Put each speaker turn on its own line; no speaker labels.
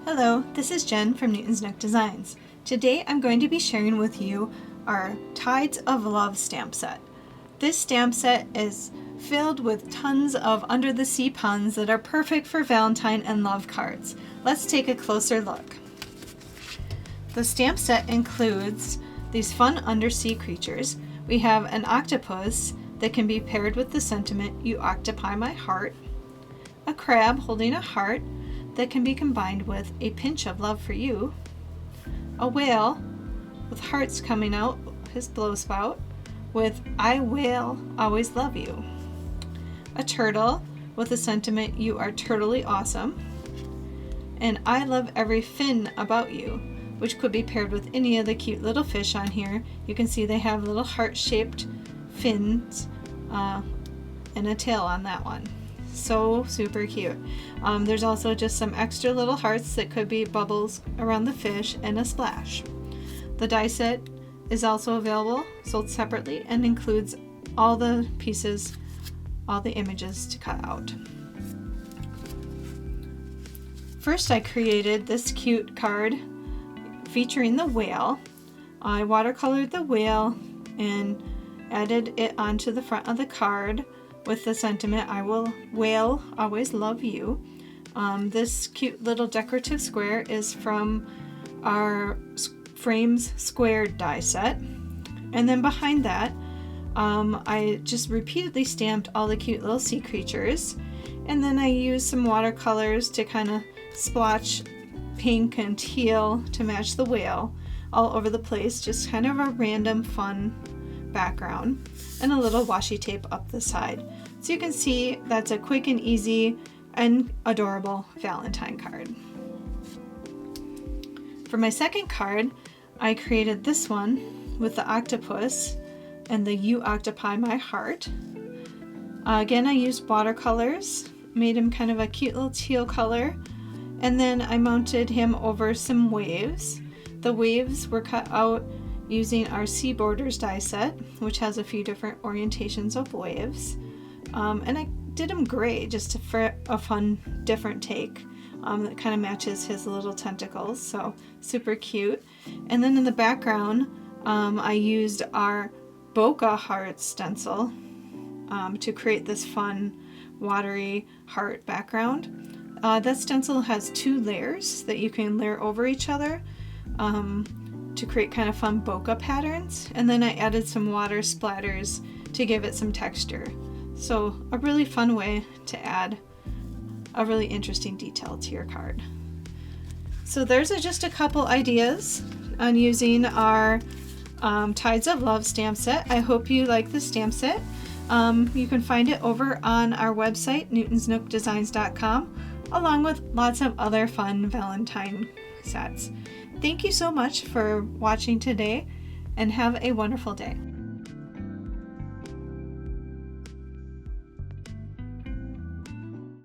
Hello, this is Jen from Newton's Nook Designs. Today I'm going to be sharing with you our Tides of Love stamp set. This stamp set is filled with tons of under-the-sea puns that are perfect for Valentine and love cards. Let's take a closer look. The stamp set includes these fun undersea creatures. We have an octopus that can be paired with the sentiment, "You occupy my heart," a crab holding a heart that can be combined with "a pinch of love for you," a whale with hearts coming out his blow spout with "I will always love you," a turtle with the sentiment, "You are turtly awesome," and "I love every fin about you," which could be paired with any of the cute little fish on here. You can see they have little heart-shaped fins and a tail on that one. So super cute. There's also just some extra little hearts that could be bubbles around the fish and a splash. The die set is also available, sold separately, and includes all the pieces, all the images to cut out. First, I created this cute card featuring the whale. I watercolored the whale and added it onto the front of the card with the sentiment, "I will always love you." This cute little decorative square is from our Frames Squared die set. And then behind that, I just repeatedly stamped all the cute little sea creatures. And then I used some watercolors to kind of splotch pink and teal to match the whale all over the place. Just kind of a random fun background, and a little washi tape up the side. So you can see that's a quick and easy and adorable Valentine card. For my second card, I created this one with the octopus and the "You occupy my heart." Again, I used watercolors, made him kind of a cute little teal color, and then I mounted him over some waves. The waves were cut out using our Sea Borders die set, which has a few different orientations of waves. And I did him gray just for a fun, different take that kind of matches his little tentacles, so super cute. And then in the background, I used our bokeh heart stencil to create this fun, watery heart background. That stencil has 2 layers that you can layer over each other to create kind of fun bokeh patterns, and then I added some water splatters to give it some texture. So a really fun way to add a really interesting detail to your card. So there's just a couple ideas on using our Tides of Love stamp set. I hope you like the stamp set. You can find it over on our website, newtonsnookdesigns.com, along with lots of other fun Valentine sets. Thank you so much for watching today, and have a wonderful day.